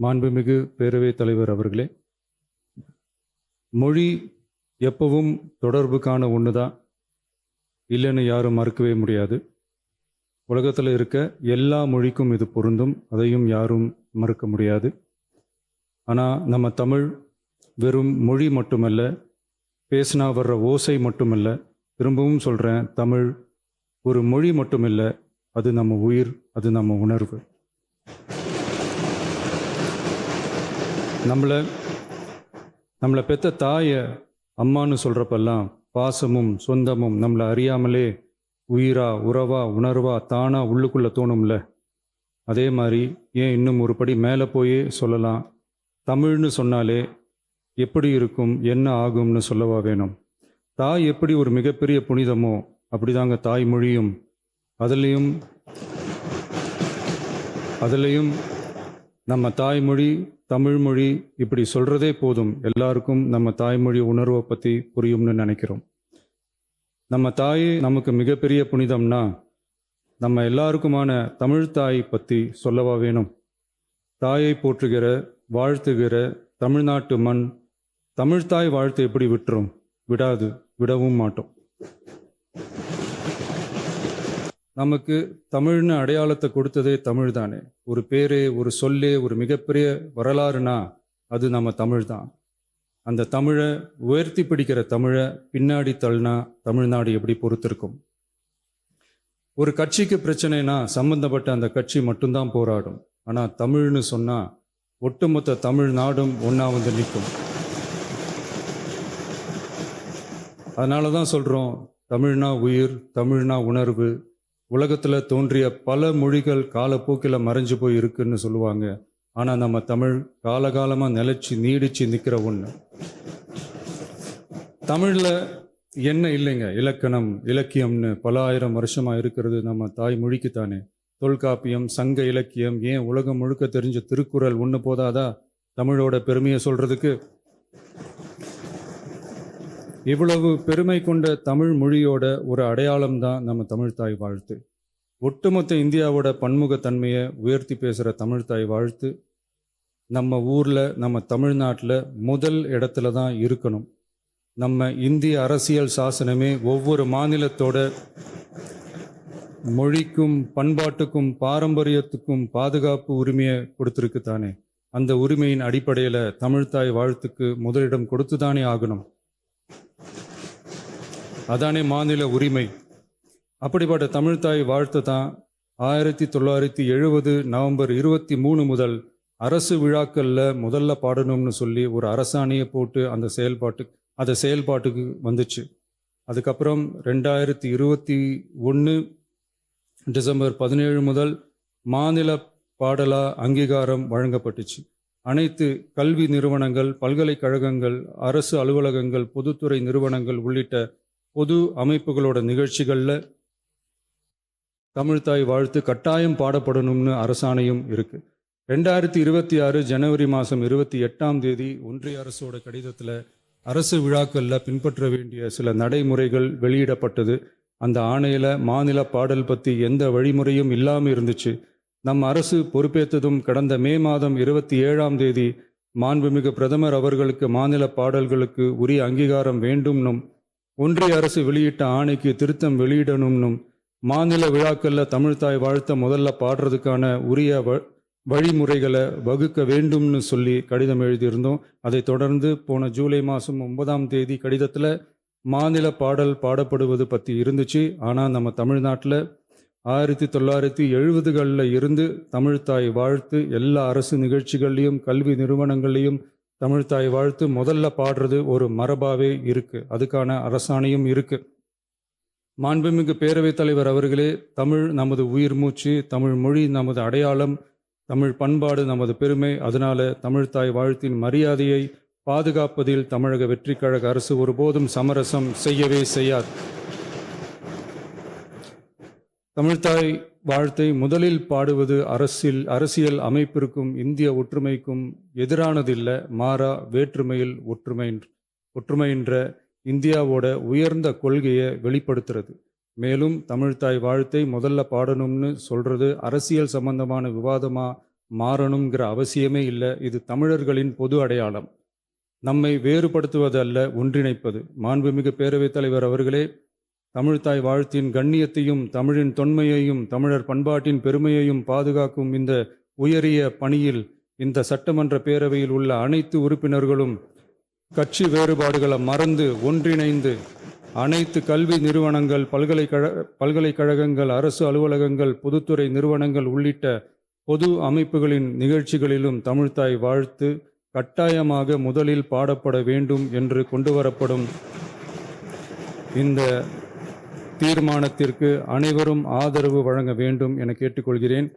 மாண்புமிகு பேரவைத் தலைவர் அவர்களே, மொழி எப்பவும் தொடர்புக்கான ஒன்று தான், இல்லைன்னு யாரும் மறுக்கவே முடியாது. உலகத்தில் இருக்க எல்லா மொழிக்கும் இது பொருந்தும், அதையும் யாரும் மறுக்க முடியாது. ஆனால் நம்ம தமிழ் வெறும் மொழி மட்டுமல்ல, பேசினா வர்ற ஓசை மட்டுமல்ல, திரும்பவும் சொல்கிறேன், தமிழ் ஒரு மொழி மட்டுமில்லை, அது நம்ம உயிர், அது நம்ம உணர்வு. நம்மளை பெற்ற தாயை அம்மானு சொல்கிறப்பெல்லாம் பாசமும் சொந்தமும் நம்மளை அறியாமலே உயிரா உறவா உணர்வா தானா உள்ளுக்குள்ளே தோணும்ல. அதே மாதிரி ஏன் இன்னும் ஒரு படி மேலே போயே சொல்லலாம், தமிழ்னு சொன்னாலே எப்படி இருக்கும், என்ன ஆகும்னு சொல்லவா வேணும். தாய் எப்படி ஒரு மிகப்பெரிய புனிதமோ அப்படிதாங்க தாய்மொழியும். அதுலேயும் நம்ம தாய்மொழி தமிழ்மொழி இப்படி சொல்கிறதே போதும், எல்லாருக்கும் நம்ம தாய்மொழி உணர்வை பற்றி புரியும்னு நினைக்கிறோம். நம்ம தாய் நமக்கு மிகப்பெரிய புனிதம்னா நம்ம எல்லாருக்குமான தமிழ் தாய் பற்றி சொல்லவா வேணும். தாயை போற்றுகிற வாழ்த்துகிற தமிழ்நாட்டு மண் தமிழ்தாய் வாழ்த்து எப்படி விட்டுரும்? விடாது, விடவும் மாட்டோம். நமக்கு தமிழ்னு அடையாளத்தை கொடுத்ததே தமிழ் தானே. ஒரு பேரே, ஒரு சொல்லே, ஒரு மிகப்பெரிய வரலாறுனா அது நம்ம தமிழ் தான். அந்த தமிழை உயர்த்தி பிடிக்கிற தமிழை பின்னாடி தள்ளினா தமிழ்நாடு எப்படி பொறுத்திருக்கும்? ஒரு கட்சிக்கு பிரச்சனைனா சம்பந்தப்பட்ட அந்த கட்சி மட்டும்தான் போராடும். ஆனால் தமிழ்னு சொன்னால் ஒட்டுமொத்த தமிழ்நாடும் ஒன்றா வந்து நிற்கும். அதனால தான் சொல்கிறோம், தமிழ்னா உயிர், தமிழ்னா உணர்வு. உலகத்தில் தோன்றிய பல மொழிகள் காலப்போக்கில் மறைஞ்சு போய் இருக்குன்னு சொல்லுவாங்க. ஆனால் நம்ம தமிழ் காலகாலமாக நிலைச்சி நீடிச்சு நிற்கிற ஒன்று. தமிழில் என்ன இல்லைங்க, இலக்கணம் இலக்கியம்னு பல ஆயிரம் வருஷமாக இருக்கிறது நம்ம தாய்மொழிக்கு தானே. தொல்காப்பியம், சங்க இலக்கியம், ஏன் உலகம் முழுக்க தெரிஞ்ச திருக்குறள் ஒன்று போதாதா தமிழோட பெருமையை சொல்கிறதுக்கு? இவ்வளவு பெருமை கொண்ட தமிழ் மொழியோட ஒரு அடையாளம் தான் நம்ம தமிழ்தாய் வாழ்த்து. ஒட்டுமொத்த இந்தியாவோட பன்முகத்தன்மையை உயர்த்தி பேசுகிற தமிழ்தாய் வாழ்த்து நம்ம ஊரில், நம்ம தமிழ்நாட்டில் முதல் இடத்துல தான் இருக்கணும். நம்ம இந்திய அரசியல் சாசனமே ஒவ்வொரு மாநிலத்தோட மொழிக்கும் பண்பாட்டுக்கும் பாரம்பரியத்துக்கும் பாதுகாப்பு உரிமையை கொடுத்துருக்கு தானே. அந்த உரிமையின் அடிப்படையில் தமிழ்தாய் வாழ்த்துக்கு முதலிடம் கொடுத்து தானே ஆகணும். அதானே மாநில உரிமை. அப்படிப்பட்ட தமிழ்தாய் வாழ்த்து தான் 1970 நவம்பர் 23 முதல் அரசு விழாக்களில் முதல்ல பாடணும்னு சொல்லி ஒரு அரசாணையை போட்டு அந்த செயல்பாட்டுக்கு வந்துச்சு. அதுக்கப்புறம் 2021 டிசம்பர் 17 முதல் மாநில பாடலா அங்கீகாரம் வழங்கப்பட்டுச்சு. அனைத்து கல்வி நிறுவனங்கள், பல்கலைக்கழகங்கள், அரசு அலுவலகங்கள், பொதுத்துறை நிறுவனங்கள் உள்ளிட்ட பொது அமைப்புகளோட நிகழ்ச்சிகளில் தமிழ்தாய் வாழ்த்து கட்டாயம் பாடப்படணும்னு அரசாணையும் இருக்கு. 2026 ஜனவரி மாதம் 28 ஒன்றிய அரசோட கடிதத்தில் அரசு விழாக்களில் பின்பற்ற வேண்டிய சில நடைமுறைகள் வெளியிடப்பட்டது. அந்த ஆணையில் மாநில பாடல் பற்றி எந்த வழிமுறையும் இல்லாமல் இருந்துச்சு. நம்ம அரசு பொறுப்பேற்றதும் கடந்த மே மாதம் 27 மாண்புமிகு பிரதமர் அவர்களுக்கு மாநில பாடல்களுக்கு உரிய அங்கீகாரம் வேண்டும்னும், ஒன்றிய அரசு வெளியிட்ட ஆணைக்கு திருத்தம் வெளியிடணும்னும், மாநில விழாக்களில் தமிழ்தாய் வாழ்த்த முதல்ல பாடுறதுக்கான உரிய வழிமுறைகளை வகுக்க வேண்டும்னு சொல்லி கடிதம் எழுதியிருந்தோம். அதை தொடர்ந்து போன ஜூலை மாதம் 9 கடிதத்தில் மாநில பாடல் பாடப்படுவது பற்றி இருந்துச்சு. ஆனால் நம்ம தமிழ்நாட்டில் 1970களில் இருந்து தமிழ்தாய் வாழ்த்து எல்லா அரசு நிகழ்ச்சிகள்லையும் கல்வி நிறுவனங்கள்லையும் தமிழ்தாய் வாழ்த்து முதல்ல பாடுறது ஒரு மரபாவே இருக்கு. அதுக்கான அரசாணையும் இருக்கு. மாண்புமிகு பேரவைத் தலைவர் அவர்களே, தமிழ் நமது உயிர் மூச்சு, தமிழ் மொழி நமது அடையாளம், தமிழ் பண்பாடு நமது பெருமை. அதனால தமிழ்தாய் வாழ்த்தின் மரியாதையை பாதுகாப்பதில் தமிழக வெற்றி கழக அரசு ஒருபோதும் சமரசம் செய்யவே செய்யாது. தமிழ்தாய் வாழ்த்தை முதலில் பாடுவது அரசியல் அமைப்பிற்கும் இந்திய ஒற்றுமைக்கும் எதிரானதில்லை, மாறா வேற்றுமையில் ஒற்றுமைன்ற இந்தியாவோட உயர்ந்த கொள்கையை வெளிப்படுத்துறது. மேலும் தமிழ்தாய் வாழ்த்தை முதல்ல பாடணும்னு சொல்றது அரசியல் சம்பந்தமான விவாதமா மாறணுங்கிற அவசியமே இல்லை. இது தமிழர்களின் பொது அடையாளம். நம்மை வேறுபடுத்துவதல்ல, ஒன்றிணைப்பது. மாண்புமிகு பேரவைத் தலைவர் அவர்களே, தமிழ்த்தாய் வாழ்த்தின் கண்ணியத்தையும் தமிழின் தொன்மையையும் தமிழர் பண்பாட்டின் பெருமையையும் பாதுகாக்கும் இந்த உயரிய பணியில் இந்த சட்டமன்ற பேரவையில் உள்ள அனைத்து உறுப்பினர்களும் கட்சி வேறுபாடுகளை மறந்து ஒன்றிணைந்து அனைத்து கல்வி நிறுவனங்கள், பல்கலைக்கழகங்கள், அரசு அலுவலகங்கள், பொதுத்துறை நிறுவனங்கள் உள்ளிட்ட பொது அமைப்புகளின் நிகழ்ச்சிகளிலும் தமிழ்த்தாய் வாழ்த்து கட்டாயமாக முதலில் பாடப்பட வேண்டும் என்று கொண்டுவரப்படும் இந்த தீர்மானத்திற்கு அனைவரும் ஆதரவு வழங்க வேண்டும் என கேட்டுக்கொள்கிறேன்.